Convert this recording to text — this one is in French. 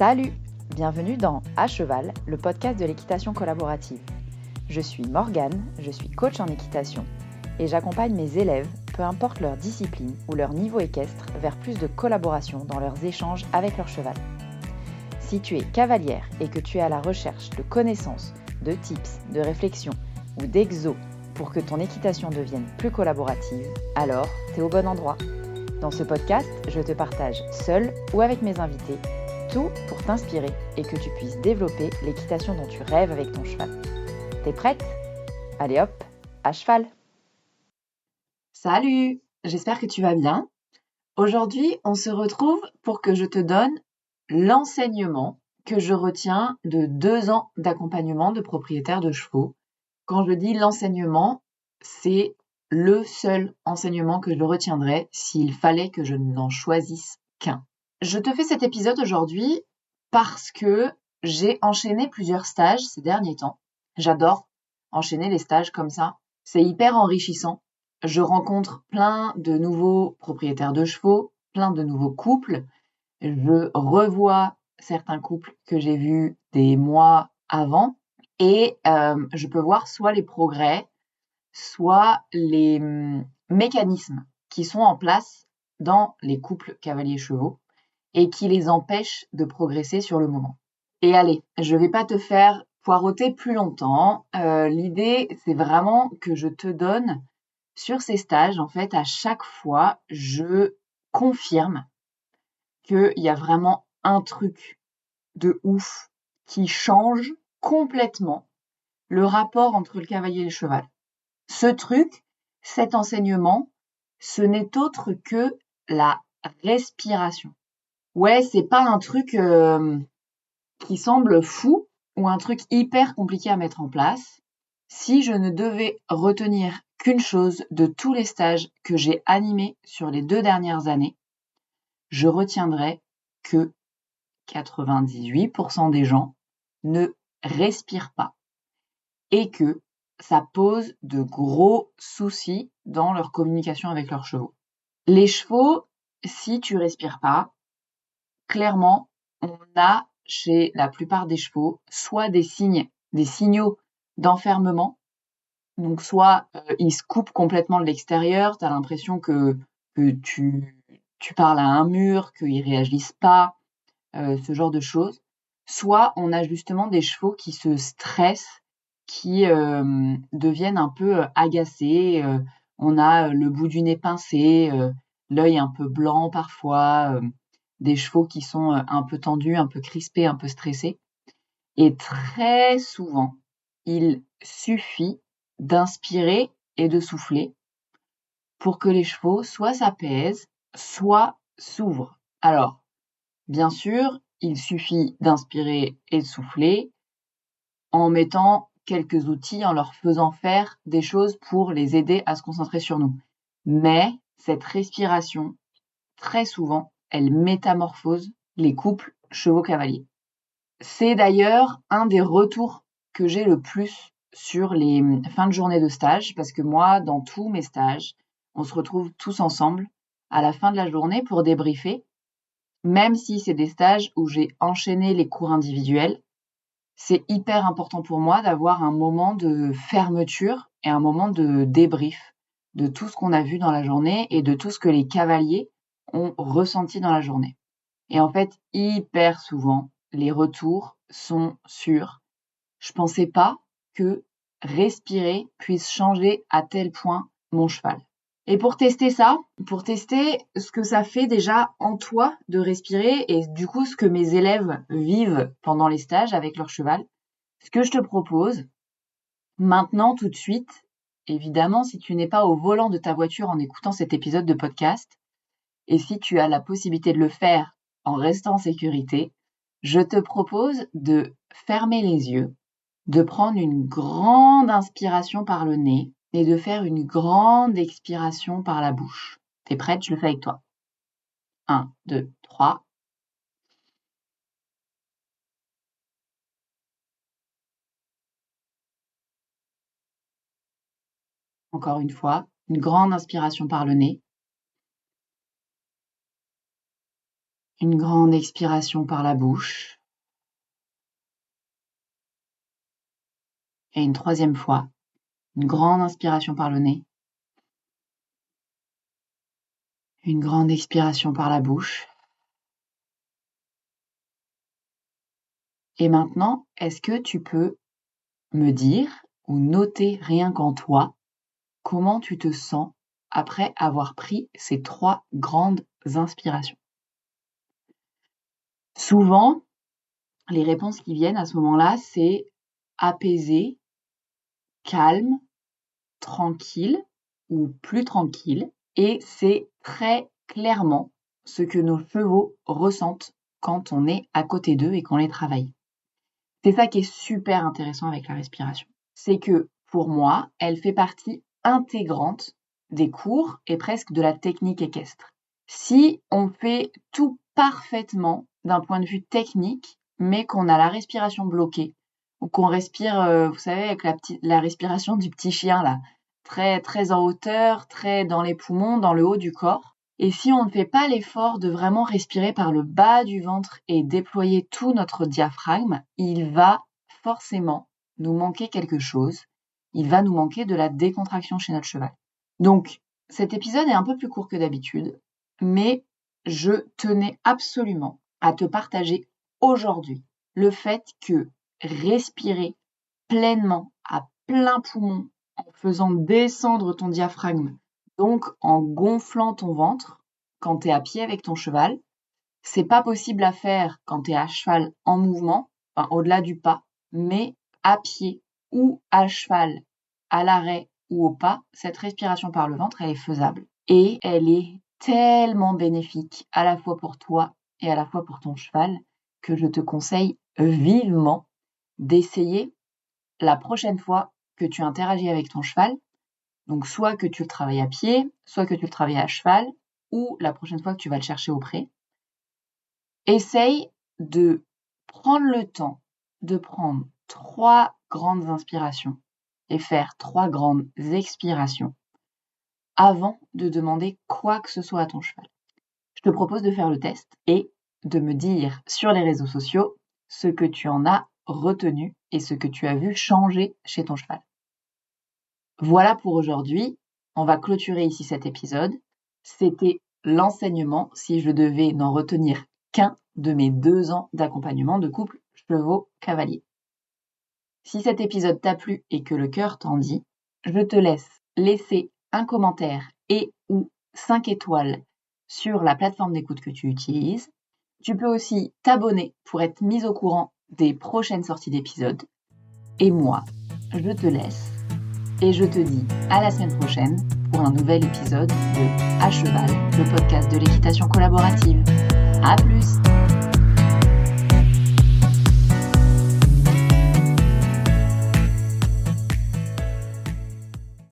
Salut! Bienvenue dans À Cheval, le podcast de l'équitation collaborative. Je suis Morgane, je suis coach en équitation et j'accompagne mes élèves, peu importe leur discipline ou leur niveau équestre, vers plus de collaboration dans leurs échanges avec leur cheval. Si tu es cavalière et que tu es à la recherche de connaissances, de tips, de réflexions ou d'exos pour que ton équitation devienne plus collaborative, alors tu es au bon endroit. Dans ce podcast, je te partage seule ou avec mes invités tout pour t'inspirer et que tu puisses développer l'équitation dont tu rêves avec ton cheval. T'es prête ? Allez hop, à cheval ! Salut, j'espère que tu vas bien. Aujourd'hui, on se retrouve pour que je te donne l'enseignement que je retiens de 2 ans d'accompagnement de propriétaires de chevaux. Quand je dis l'enseignement, c'est le seul enseignement que je retiendrai s'il fallait que je n'en choisisse qu'un. Je te fais cet épisode aujourd'hui parce que j'ai enchaîné plusieurs stages ces derniers temps. J'adore enchaîner les stages comme ça. C'est hyper enrichissant. Je rencontre plein de nouveaux propriétaires de chevaux, plein de nouveaux couples. Je revois certains couples que j'ai vus des mois avant et je peux voir soit les progrès, soit les mécanismes qui sont en place dans les couples cavaliers-chevaux et qui les empêchent de progresser sur le moment. Et allez, je vais pas te faire poireauter plus longtemps. L'idée, c'est vraiment que je te donne sur ces stages, en fait, à chaque fois, je confirme qu'il y a vraiment un truc de ouf qui change complètement le rapport entre le cavalier et le cheval. Ce truc, cet enseignement, ce n'est autre que la respiration. Ouais, c'est pas un truc qui semble fou ou un truc hyper compliqué à mettre en place. Si je ne devais retenir qu'une chose de tous les stages que j'ai animés sur les 2 dernières années, je retiendrais que 98% des gens ne respirent pas et que ça pose de gros soucis dans leur communication avec leurs chevaux. Les chevaux, si tu respires pas, clairement, on a chez la plupart des chevaux soit des signaux d'enfermement. Donc soit ils se coupent complètement de l'extérieur, tu as l'impression que tu parles à un mur, qu'ils réagissent pas, ce genre de choses. Soit on a justement des chevaux qui se stressent, qui deviennent un peu agacés. On a le bout du nez pincé, l'œil un peu blanc parfois, des chevaux qui sont un peu tendus, un peu crispés, un peu stressés. Et très souvent, il suffit d'inspirer et de souffler pour que les chevaux soit s'apaisent, soit s'ouvrent. Alors, bien sûr, il suffit d'inspirer et de souffler en mettant quelques outils, en leur faisant faire des choses pour les aider à se concentrer sur nous. Mais cette respiration, très souvent, elle métamorphose les couples chevaux-cavaliers. C'est d'ailleurs un des retours que j'ai le plus sur les fins de journée de stage, parce que moi, dans tous mes stages, on se retrouve tous ensemble à la fin de la journée pour débriefer. Même si c'est des stages où j'ai enchaîné les cours individuels, c'est hyper important pour moi d'avoir un moment de fermeture et un moment de débrief de tout ce qu'on a vu dans la journée et de tout ce que les cavaliers ont ressenti dans la journée. Et en fait, hyper souvent, les retours sont sur « je pensais pas que respirer puisse changer à tel point mon cheval ». Et pour tester ça, pour tester ce que ça fait déjà en toi de respirer et du coup ce que mes élèves vivent pendant les stages avec leur cheval, ce que je te propose maintenant tout de suite, évidemment si tu n'es pas au volant de ta voiture en écoutant cet épisode de podcast et si tu as la possibilité de le faire en restant en sécurité, je te propose de fermer les yeux, de prendre une grande inspiration par le nez et de faire une grande expiration par la bouche. T'es prête? Je le fais avec toi. 1, 2, 3. Encore une fois, une grande inspiration par le nez. Une grande expiration par la bouche. Et une troisième fois, une grande inspiration par le nez. Une grande expiration par la bouche. Et maintenant, est-ce que tu peux me dire ou noter rien qu'en toi comment tu te sens après avoir pris ces 3 grandes inspirations? Souvent, les réponses qui viennent à ce moment-là, c'est apaisé, calme, tranquille ou plus tranquille. Et c'est très clairement ce que nos chevaux ressentent quand on est à côté d'eux et qu'on les travaille. C'est ça qui est super intéressant avec la respiration. C'est que, pour moi, elle fait partie intégrante des cours et presque de la technique équestre. Si on fait tout parfaitement d'un point de vue technique, mais qu'on a la respiration bloquée, ou qu'on respire, vous savez, avec la respiration du petit chien, là, très, très en hauteur, très dans les poumons, dans le haut du corps, et si on ne fait pas l'effort de vraiment respirer par le bas du ventre et déployer tout notre diaphragme, il va forcément nous manquer quelque chose. Il va nous manquer de la décontraction chez notre cheval. Donc, cet épisode est un peu plus court que d'habitude, mais je tenais absolument à te partager aujourd'hui le fait que respirer pleinement à plein poumon en faisant descendre ton diaphragme, donc en gonflant ton ventre quand tu es à pied avec ton cheval, c'est pas possible à faire quand tu es à cheval en mouvement, enfin au-delà du pas, mais à pied ou à cheval, à l'arrêt ou au pas, cette respiration par le ventre, elle est faisable. Et elle est tellement bénéfique à la fois pour toi et à la fois pour ton cheval que je te conseille vivement d'essayer la prochaine fois que tu interagis avec ton cheval. Donc soit que tu le travailles à pied, soit que tu le travailles à cheval, ou la prochaine fois que tu vas le chercher au pré. Essaye de prendre le temps de prendre 3 grandes inspirations et faire 3 grandes expirations avant de demander quoi que ce soit à ton cheval. Je te propose de faire le test et de me dire sur les réseaux sociaux ce que tu en as retenu et ce que tu as vu changer chez ton cheval. Voilà pour aujourd'hui. On va clôturer ici cet épisode. C'était l'enseignement, si je devais n'en retenir qu'un de mes 2 ans d'accompagnement de couple chevaux-cavaliers. Si cet épisode t'a plu et que le cœur t'en dit, je te laisse laisser un commentaire et ou 5 étoiles sur la plateforme d'écoute que tu utilises. Tu peux aussi t'abonner pour être mis au courant des prochaines sorties d'épisodes. Et moi, je te laisse et je te dis à la semaine prochaine pour un nouvel épisode de À Cheval, le podcast de l'équitation collaborative. À plus!